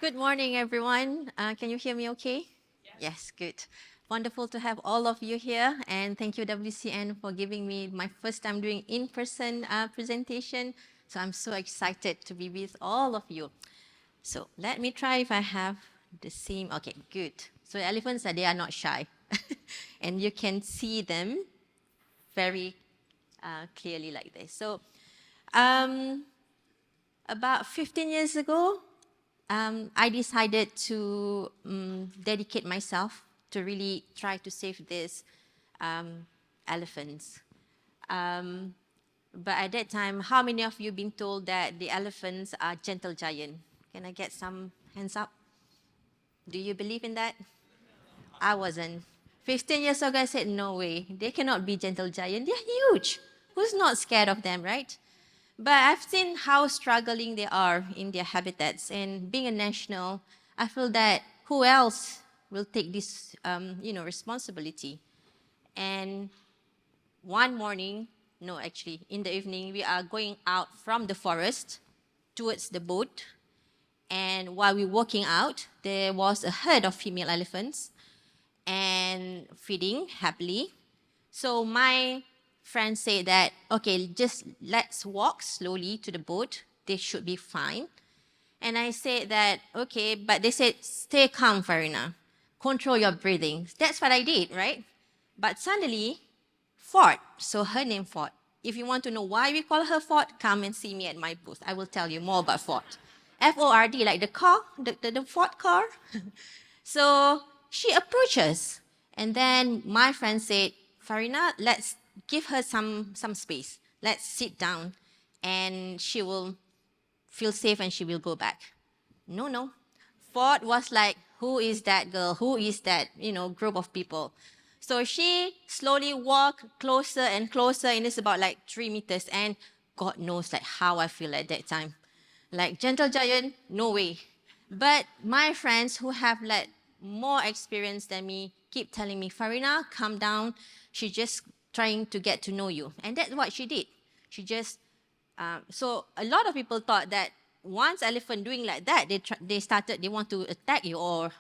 Good morning, everyone. Can you hear me okay? Yes, good. Wonderful to have all of you here, and thank you, WCN, for giving me my first time doing in-person presentation. So I'm so excited to be with all of you. So let me try if I have the same. Okay, good. So elephants, they are not shy, and you can see them very clearly like this. So um, about 15 years ago, I decided to dedicate myself to really try to save these elephants. But at that time, how many of you been told that the elephants are gentle giant? Can I get some hands up? Do you believe in that? I wasn't. 15 years ago, I said, no way. They cannot be gentle giant. They're huge. Who's not scared of them, right? But I've seen how struggling they are in their habitats. And being a national, I feel that who else will take this, responsibility? And one morning, no, actually, in the evening, we are going out from the forest towards the boat. And while we were walking out, there was a herd of female elephants and feeding happily. So my friend said that, okay, just let's walk slowly to the boat. They should be fine. And I said that, okay, but they said, stay calm, Farina. Control your breathing. That's what I did, right? But suddenly, Ford, so her name Ford. If you want to know why we call her Ford, come and see me at my booth. I will tell you more about Ford. Ford, like the car, the Ford car. So she approaches. And then my friend said, Farina, let's give her some space. Let's sit down and she will feel safe and she will go back. No. Ford was like, who is that girl? Who is that, group of people? So she slowly walked closer and closer, and it's about like 3 meters. And God knows like how I feel at that time. Like gentle giant, no way. But my friends who have like more experience than me keep telling me, Farina, calm down. She's just trying to get to know you. And that's what she did. She just, so a lot of people thought that once elephant doing like that, they want to attack you or,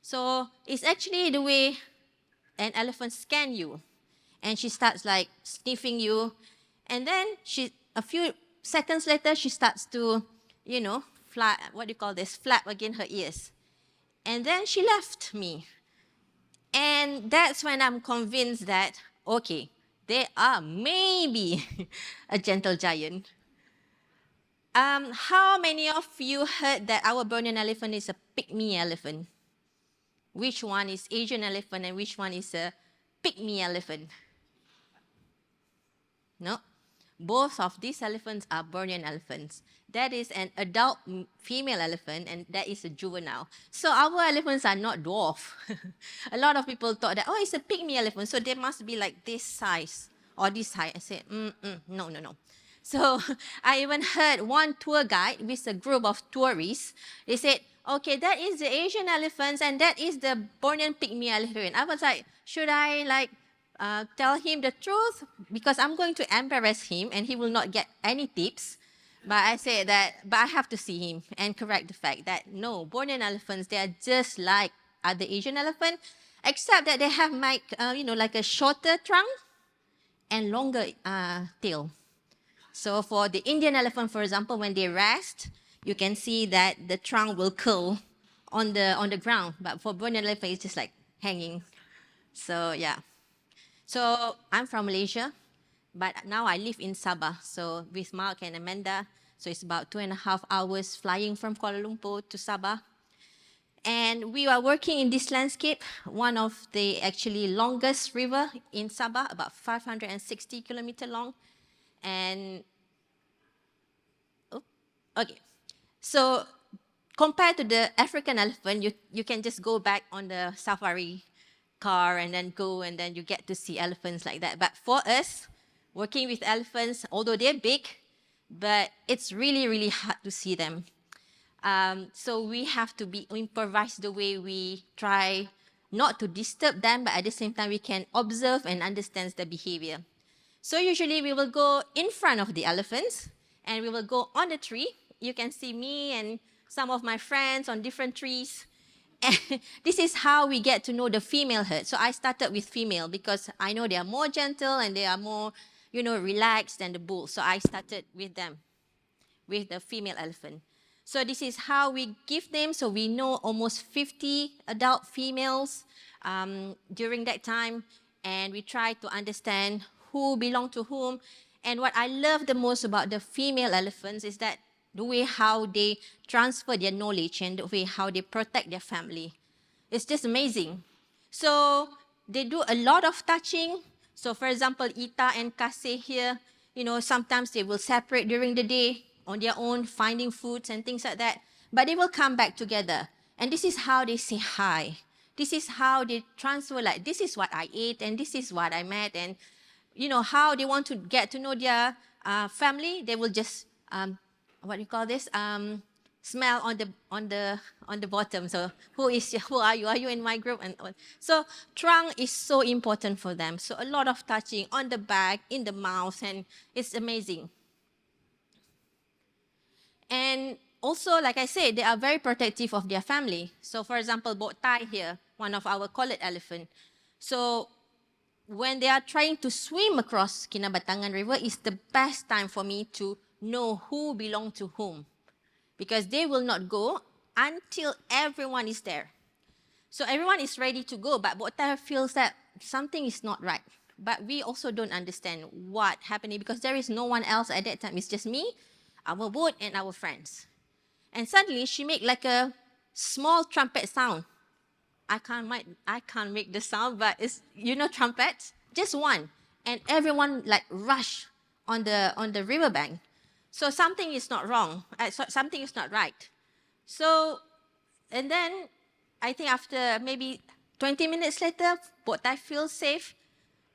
So it's actually the way an elephant scan you. And she starts like sniffing you. And then a few seconds later, she starts to, flap against her ears. And then she left me. And that's when I'm convinced that, okay, they are maybe a gentle giant. How many of you heard that our Borneo elephant is a pygmy elephant? Which one is Asian elephant and which one is a pygmy elephant? No. Both of these elephants are Bornean elephants. That is an adult female elephant and that is a juvenile. So our elephants are not dwarf. A lot of people thought that, oh, it's a pygmy elephant, so they must be like this size or this height. I said, no. So I even heard one tour guide with a group of tourists. They said, okay, that is the Asian elephants and that is the Bornean pygmy elephant. I was like, should I tell him the truth? Because I'm going to embarrass him and he will not get any tips. But I said that, but I have to see him and correct the fact that no, Bornean elephants, they are just like other Asian elephant, except that they have like a shorter trunk and longer tail. So for the Indian elephant, for example, when they rest, you can see that the trunk will curl on the ground. But for Bornean elephant, it's just like hanging. So yeah. So I'm from Malaysia, but now I live in Sabah. So with Mark and Amanda, so it's about 2.5 hours flying from Kuala Lumpur to Sabah. And we are working in this landscape, one of the actually longest river in Sabah, about 560 kilometer long. And, okay. So compared to the African elephant, you can just go back on the safari car and then go and then you get to see elephants like that. But for us, working with elephants, although they're big, but it's really, really hard to see them. So we have to improvise the way we try not to disturb them, but at the same time we can observe and understand the behavior. So usually we will go in front of the elephants and we will go on the tree. You can see me and some of my friends on different trees. And this is how we get to know the female herd. So I started with female because I know they are more gentle and they are more, relaxed than the bull. So I started with them, with the female elephant. So this is how we give names. So we know almost 50 adult females during that time. And we try to understand who belong to whom. And what I love the most about the female elephants is that the way how they transfer their knowledge and the way how they protect their family. It's just amazing. So they do a lot of touching. So for example, Ita and Kase here, sometimes they will separate during the day on their own, finding foods and things like that. But they will come back together. And this is how they say hi. This is how they transfer, like, this is what I ate and this is what I met. And, how they want to get to know their family, they will just, what do you call this? Smell on the bottom. So who are you? Are you in my group? And so trunk is so important for them. So a lot of touching on the back, in the mouth, and it's amazing. And also, like I said, they are very protective of their family. So for example, Botai here, one of our collared elephant. So when they are trying to swim across Kinabatangan River, it's the best time for me to know who belongs to whom, because they will not go until everyone is there. So everyone is ready to go, but Botai feels that something is not right. But we also don't understand what's happening because there is no one else at that time. It's just me, our boat, and our friends. And suddenly she make like a small trumpet sound. I can't make the sound, but it's, trumpets, just one. And everyone like rush on the riverbank. So something is not wrong. Something is not right. So, and then I think after maybe 20 minutes later, Botai feels safe.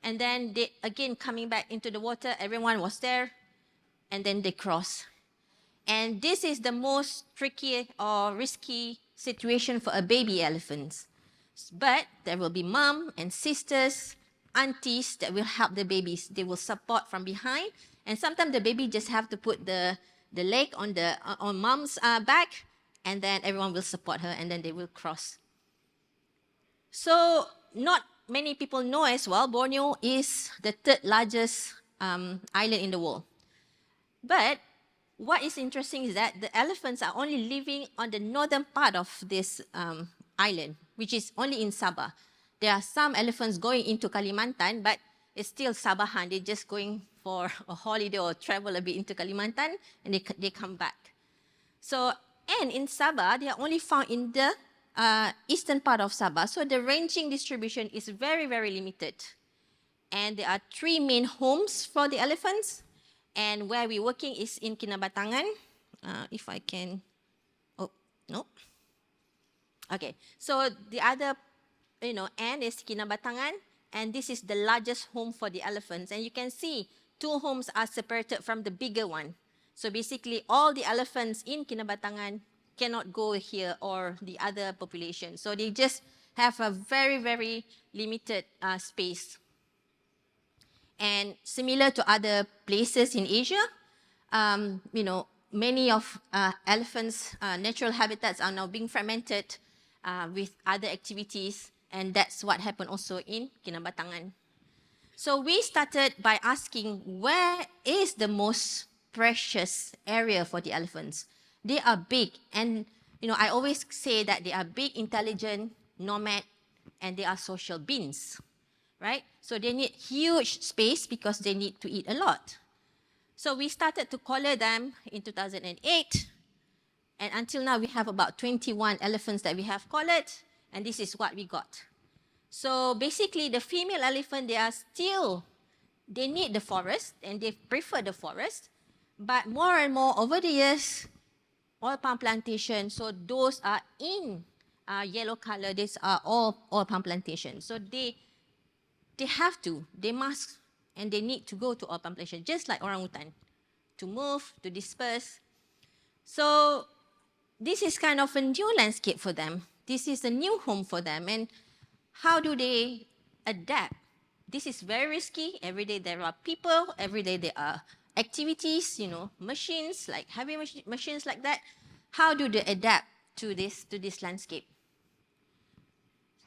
And then they again coming back into the water. Everyone was there. And then they cross. And this is the most tricky or risky situation for a baby elephant. But there will be mom and sisters, aunties that will help the babies. They will support from behind. And sometimes the baby just have to put the leg on mom's back, and then everyone will support her, and then they will cross. So not many people know as well, Borneo is the third largest island in the world. But what is interesting is that the elephants are only living on the northern part of this island, which is only in Sabah. There are some elephants going into Kalimantan, but it's still Sabahan. They're just going for a holiday or travel a bit into Kalimantan, and they come back. So, and in Sabah, they are only found in the eastern part of Sabah. So the ranging distribution is very, very limited. And there are 3 main homes for the elephants. And where we're working is in Kinabatangan. If I can, no. Okay, so the other, end is Kinabatangan. And this is the largest home for the elephants. And you can see 2 homes are separated from the bigger one. So basically, all the elephants in Kinabatangan cannot go here or the other population. So they just have a very, very limited space. And similar to other places in Asia, many of elephants' natural habitats are now being fragmented with other activities. And that's what happened also in Kinabatangan. So we started by asking, where is the most precious area for the elephants? They are big, and I always say that they are big, intelligent, nomad, and they are social beings, right? So they need huge space because they need to eat a lot. So we started to collar them in 2008, and until now we have about 21 elephants that we have collared, and this is what we got. So basically, the female elephant, they need the forest, and they prefer the forest. But more and more over the years, oil palm plantation, so those are in yellow color, these are all oil palm plantation. So they must, and they need to go to oil palm plantation, just like orangutan, to move, to disperse. So this is kind of a new landscape for them. This is a new home for them. And how do they adapt? This is very risky. Every day there are people. Every day there are activities, machines, like heavy machines like that. How do they adapt to this landscape?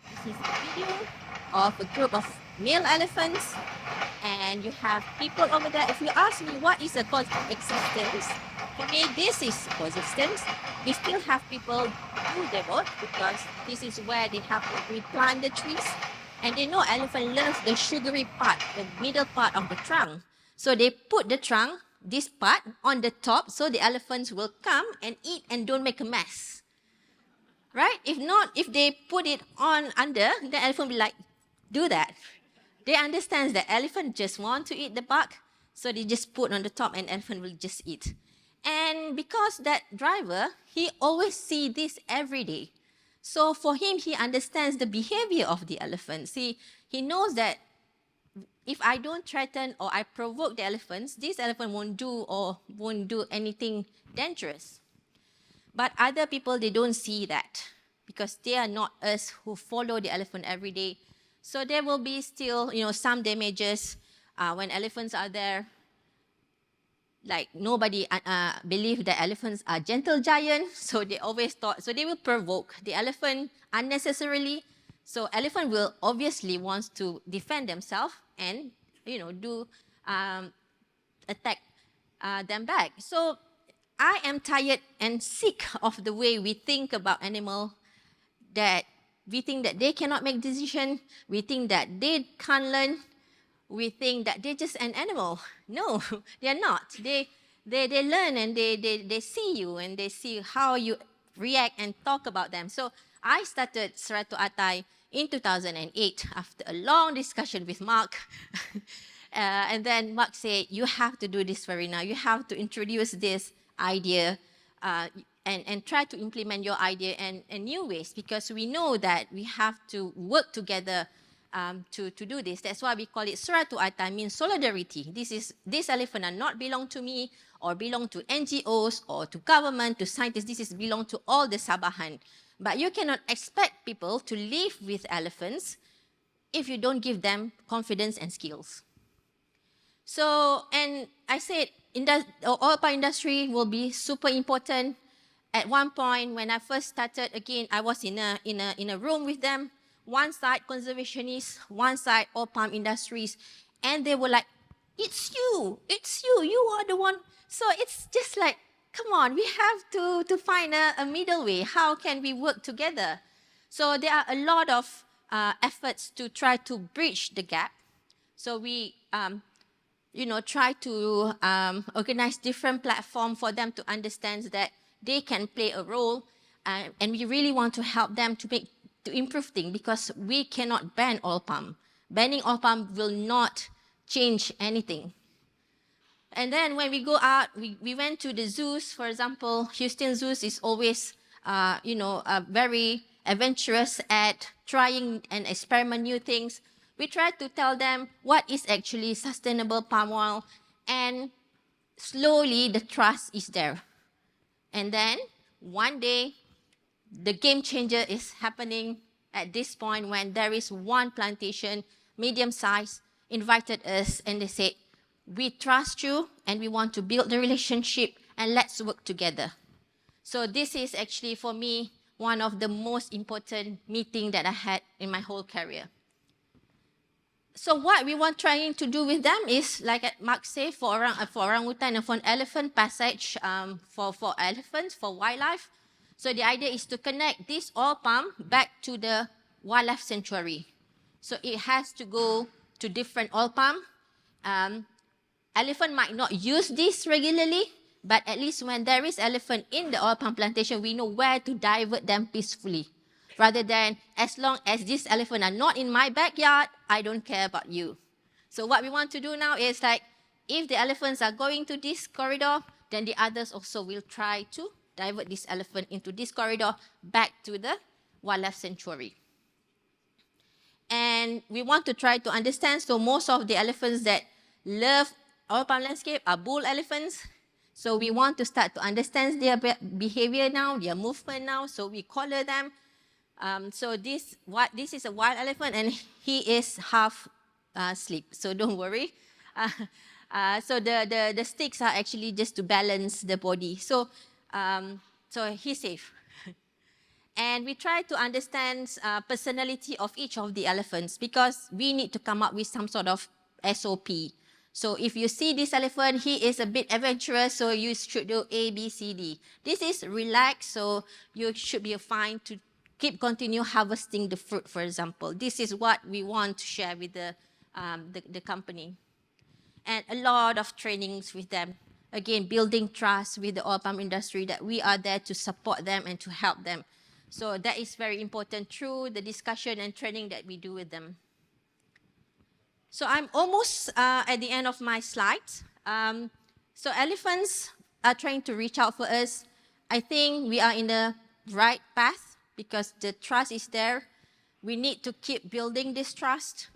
This is a video of a group of male elephants, and you have people over there. If you ask me what is a coexistence, for me this is coexistence. We still have people do their work because this is where they have to replant the trees, and they know elephant loves the sugary part, the middle part of the trunk. So they put the trunk, this part, on the top so the elephants will come and eat and don't make a mess. Right? If not, if they put it on under, the elephant will like, do that. They understand that elephant just want to eat the bark, so they just put on the top and elephant will just eat. And because that driver, he always see this every day. So for him, he understands the behavior of the elephant. See, he knows that if I don't threaten or I provoke the elephants, this elephant won't do anything dangerous. But other people, they don't see that because they are not us who follow the elephant every day. So there will be still, some damages when elephants are there. Like nobody believe that elephants are gentle giants, so they always thought, so they will provoke the elephant unnecessarily. So elephant will obviously wants to defend themselves and, do attack them back. So I am tired and sick of the way we think about animals, that we think that they cannot make decisions, we think that they can't learn, we think that they're just an animal. No, they're not. They learn and they see you and they see how you react and talk about them. So I started Seratu Aatai in 2008 after a long discussion with Mark. And then Mark said, you have to do this, Farina. You have to introduce this idea and try to implement your idea in new ways, because we know that we have to work together to do this. That's why we call it Seratu Aatai, means solidarity. This elephant are not belong to me or belong to NGOs or to government, to scientists. This is belong to all the Sabahan. But you cannot expect people to live with elephants if you don't give them confidence and skills. So, and I said, the oil palm industry will be super important. At one point, when I first started, again, I was in a room with them. One side conservationists, one side oil palm industries, and they were like, it's you, you are the one. So it's just like, come on, we have to find a middle way. How can we work together? So there are a lot of efforts to try to bridge the gap. So we try to organize different platforms for them to understand that they can play a role, and we really want to help them to improve things, because we cannot ban oil palm. Banning oil palm will not change anything. And then when we go out, we went to the zoos. For example, Houston Zoos is always, very adventurous at trying and experiment new things. We try to tell them what is actually sustainable palm oil, and slowly the trust is there. And then one day, the game changer is happening at this point, when there is one plantation, medium size, invited us and they said, we trust you and we want to build the relationship and let's work together. So this is actually for me one of the most important meetings that I had in my whole career. So what we want trying to do with them is, like Mark said, for orangutan and for elephant passage, for elephants, for wildlife. So the idea is to connect this oil palm back to the wildlife sanctuary. So it has to go to different oil palm. Elephant might not use this regularly, but at least when there is elephant in the oil palm plantation, we know where to divert them peacefully. Rather than, as long as these elephants are not in my backyard, I don't care about you. So what we want to do now is, like, if the elephants are going to this corridor, then the others also will try to divert this elephant into this corridor back to the wildlife sanctuary. And we want to try to understand, so most of the elephants that love oil palm landscape are bull elephants. So we want to start to understand their behavior now, their movement now, so we collar them. So this is a wild elephant, and he is half asleep, so don't worry. So the sticks are actually just to balance the body. So So he's safe. And we try to understand personality of each of the elephants because we need to come up with some sort of SOP. So if you see this elephant, he is a bit adventurous, so you should do A, B, C, D. This is relaxed, so you should be fine to continue harvesting the fruit, for example. This is what we want to share with the company. And a lot of trainings with them. Again, building trust with the oil palm industry that we are there to support them and to help them. So that is very important through the discussion and training that we do with them. So I'm almost at the end of my slides. So elephants are trying to reach out for us. I think we are in the right path because the trust is there. We need to keep building this trust.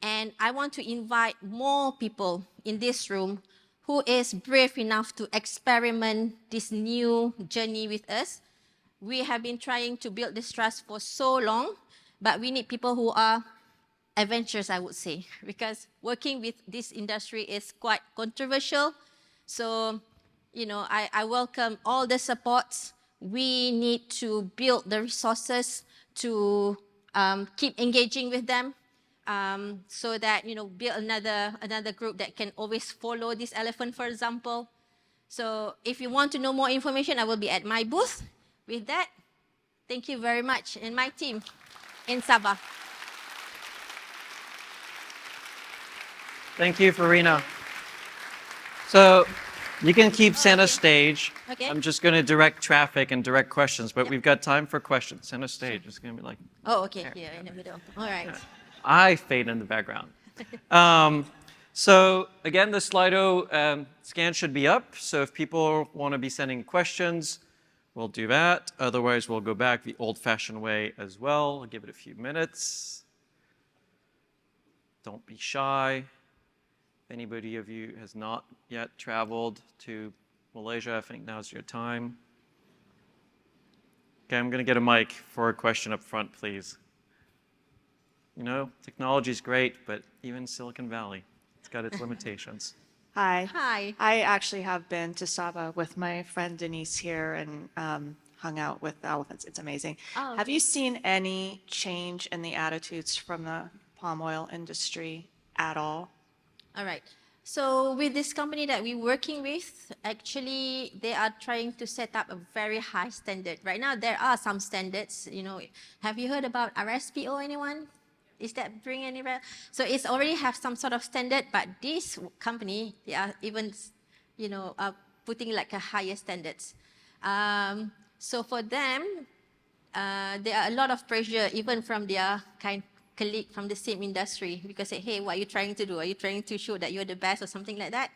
And I want to invite more people in this room who is brave enough to experiment this new journey with us. We have been trying to build this trust for so long, but we need people who are adventurous, I would say, because working with this industry is quite controversial. So, I welcome all the supports. We need to build the resources to keep engaging with them. So that, build another group that can always follow this elephant, for example. So if you want to know more information, I will be at my booth. With that, thank you very much, and my team in Sabah. Thank you, Farina. So you can keep center stage. Okay. I'm just going to direct traffic and direct questions, but we've got time for questions. Center stage is going to be like... Oh, okay, here in the middle. All right. I fade in the background. So again, the Slido scan should be up. So if people want to be sending questions, we'll do that. Otherwise, we'll go back the old-fashioned way as well. I'll give it a few minutes. Don't be shy. If anybody of you has not yet traveled to Malaysia, I think now's your time. Okay, I'm going to get a mic for a question up front, please. Technology is great, but even Silicon Valley, it's got its limitations. Hi. Hi. I actually have been to Sabah with my friend Denise here and hung out with the elephants. It's amazing. Oh, Have you seen any change in the attitudes from the palm oil industry at all? All right. So with this company that we're working with, actually, they are trying to set up a very high standard. Right now, there are some standards. Have you heard about RSPO, anyone? Is that bring any? So it's already have some sort of standard, but this company, they are even, putting like a higher standards. So for them, there are a lot of pressure even from their colleague from the same industry because say, hey, what are you trying to do? Are you trying to show that you're the best or something like that?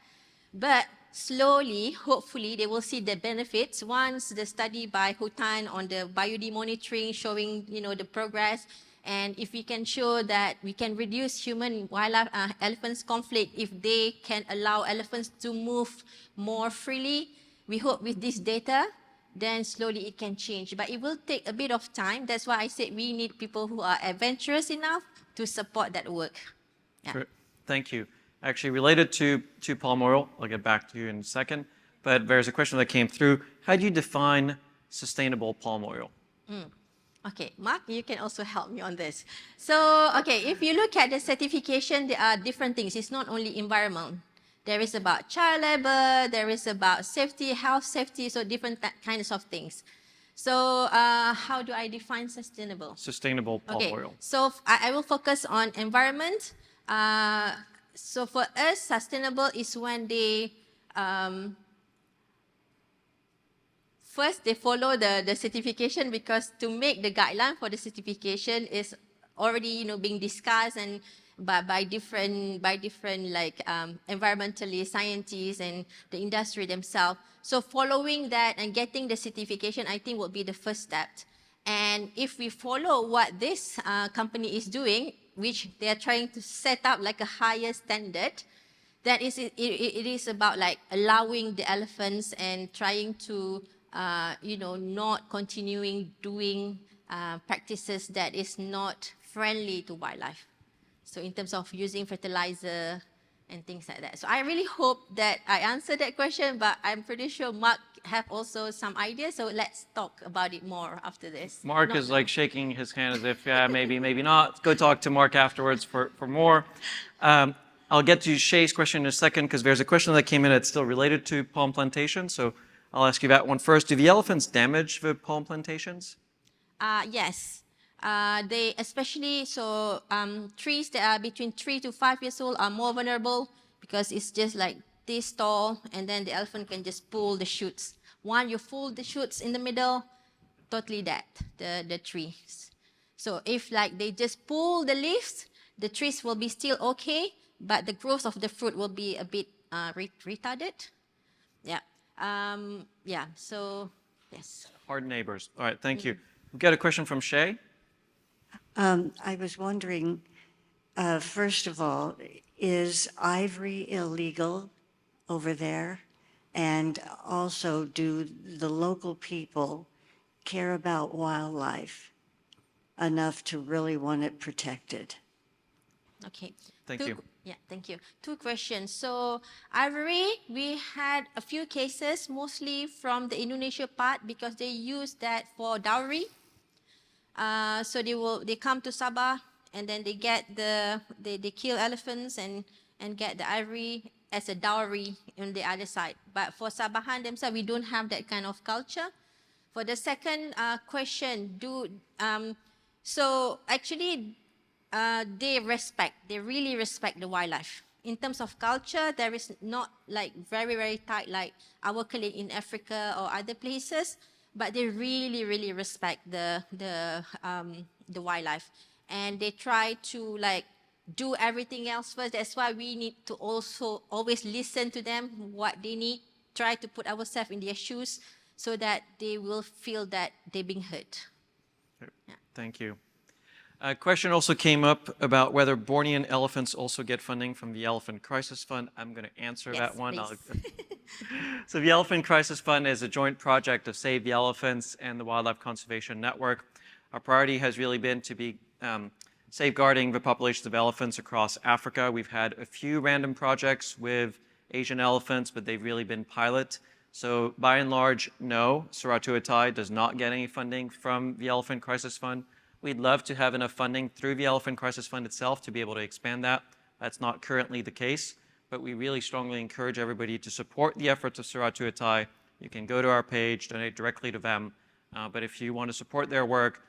But slowly, hopefully, they will see the benefits once the study by Hutan on the biodiversity monitoring showing, the progress. And if we can show that we can reduce human-wildlife elephants conflict, if they can allow elephants to move more freely, we hope with this data, then slowly it can change. But it will take a bit of time. That's why I said we need people who are adventurous enough to support that work. Yeah. Great. Thank you. Actually, related to palm oil, I'll get back to you in a second, but there's a question that came through. How do you define sustainable palm oil? Okay, Mark, you can also help me on this. So, okay, if you look at the certification, there are different things. It's not only environment. There is about child labor, there is about safety, health safety, so different kinds of things. So, how do I define sustainable? Sustainable palm oil. So I will focus on environment. So for us, sustainable is when they first, they follow the certification because to make the guideline for the certification is already, being discussed and by different environmentalists, scientists, and the industry themselves. So following that and getting the certification, I think, will be the first step. And if we follow what this company is doing, which they are trying to set up like a higher standard, that is it is about like allowing the elephants and trying to not continuing doing practices that is not friendly to wildlife. So in terms of using fertilizer and things like that. So I really hope that I answered that question, but I'm pretty sure Mark have also some ideas, so let's talk about it more after this. Mark Not is now. like shaking his hand as if, yeah, maybe, maybe not. Go talk to Mark afterwards for more. I'll get to Shay's question in a second because there's a question that came in that's still related to palm plantations. So I'll ask you that one first. Do the elephants damage the palm plantations? Yes. They especially trees that are between 3 to 5 years old are more vulnerable because it's just like this tall, and then the elephant can just pull the shoots. Once you pull the shoots in the middle, totally dead, the trees. So if like they just pull the leaves, the trees will be still okay, but the growth of the fruit will be a bit retarded. Yeah. Yeah. So yes. Hard neighbors. All right, thank you. We've got a question from Shay. I was wondering, first of all, is ivory illegal over there? And also, do the local people care about wildlife enough to really want it protected? Okay. Thank you. Yeah, thank you. 2 questions. So ivory, we had a few cases, mostly from the Indonesia part, because they use that for dowry. So they come to Sabah, and then they get they kill elephants and get the ivory as a dowry on the other side. But for Sabahan themselves, we don't have that kind of culture. For the second question, so actually they really respect the wildlife. In terms of culture, there is not like very, very tight like our colleague in Africa or other places, but they really, really respect the wildlife, and they try to like do everything else first. That's why we need to also always listen to them, what they need, try to put ourselves in their shoes so that they will feel that they're being heard. Yeah. Thank you. A question also came up about whether Bornean elephants also get funding from the Elephant Crisis Fund. I'm going to answer that one. So the Elephant Crisis Fund is a joint project of Save the Elephants and the Wildlife Conservation Network. Our priority has really been to be safeguarding the populations of elephants across Africa. We've had a few random projects with Asian elephants, but they've really been pilot. So by and large, no, Seratu Aatai does not get any funding from the Elephant Crisis Fund. We'd love to have enough funding through the Elephant Crisis Fund itself to be able to expand that. That's not currently the case, but we really strongly encourage everybody to support the efforts of Seratu Aatai. You can go to our page, donate directly to them, but if you want to support their work,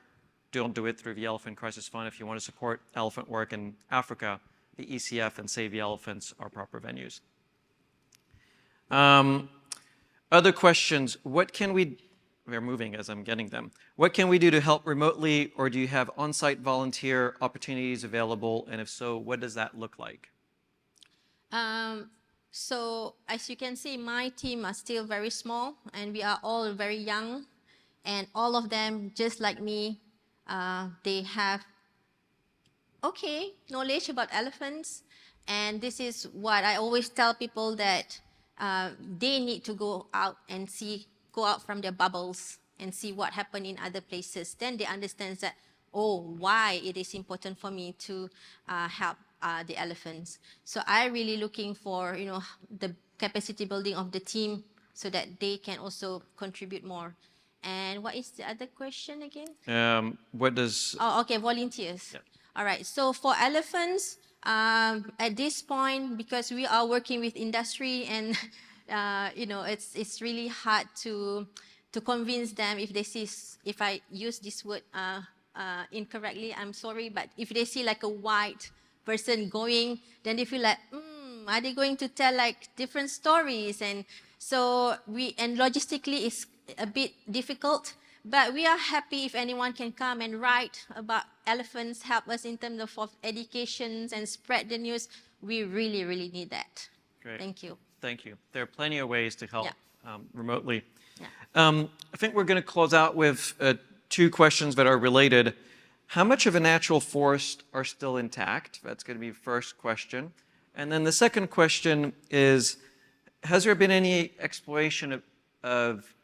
don't do it through the Elephant Crisis Fund. If you want to support elephant work in Africa, the ECF and Save the Elephants are proper venues. Other questions, they're moving as I'm getting them. What can we do to help remotely, or do you have on-site volunteer opportunities available? And if so, what does that look like? So as you can see, my team are still very small, and we are all very young, and all of them, just like me, they have knowledge about elephants. And this is what I always tell people, that they need to go out from their bubbles and see what happened in other places. Then they understand that, why it is important for me to help the elephants. So I'm really looking for, the capacity building of the team so that they can also contribute more. And what is the other question again? Volunteers. Yeah. All right, so for elephants, at this point, because we are working with industry and it's really hard to convince them. If I use this word incorrectly, I'm sorry, but if they see like a white person going, then they feel like, are they going to tell like different stories? And so logistically it's a bit difficult, but we are happy if anyone can come and write about elephants, help us in terms of education and spread the news. We really, really need that. Great. Thank you. Thank you. There are plenty of ways to help remotely. Yeah. I think we're going to close out with 2 questions that are related. How much of a natural forest are still intact? That's going to be the first question. And then the second question is, has there been any exploration of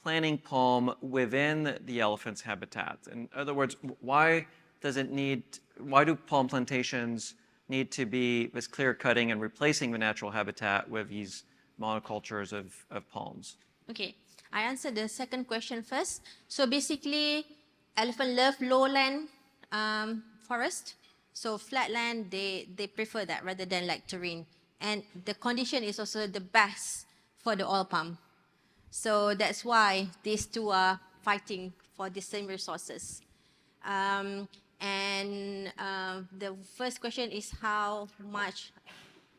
planting palm within the elephant's habitat? In other words, why do palm plantations need to be this clear cutting and replacing the natural habitat with these monocultures of palms? Okay, I answered the second question first. So basically, elephant love lowland forest. So flatland, they prefer that rather than like terrain. And the condition is also the best for the oil palm. So that's why these two are fighting for the same resources. The first question is how much.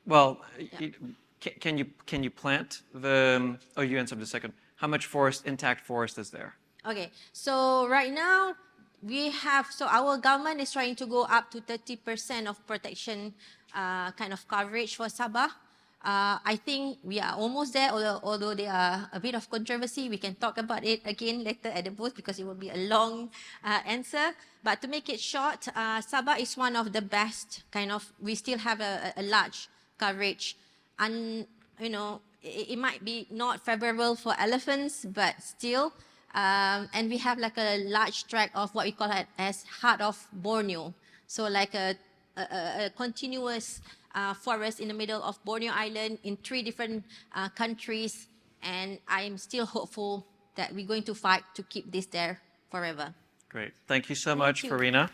Well, Yeah. can you plant the? Oh, you answered the second. How much forest, intact forest, is there? Okay, so right now we have, so our government is trying to go up to 30% of protection kind of coverage for Sabah. I think we are almost there, although there are a bit of controversy. We can talk about it again later at the booth because it will be a long answer. But to make it short, Sabah is one of the best kind of, we still have a large coverage. And, you know, it might be not favorable for elephants, but still, and we have like a large tract of what we call it as heart of Borneo. So like a continuous forest in the middle of Borneo Island in 3 different countries. And I'm still hopeful that we're going to fight to keep this there forever. Great. Thank you so much, you. Farina.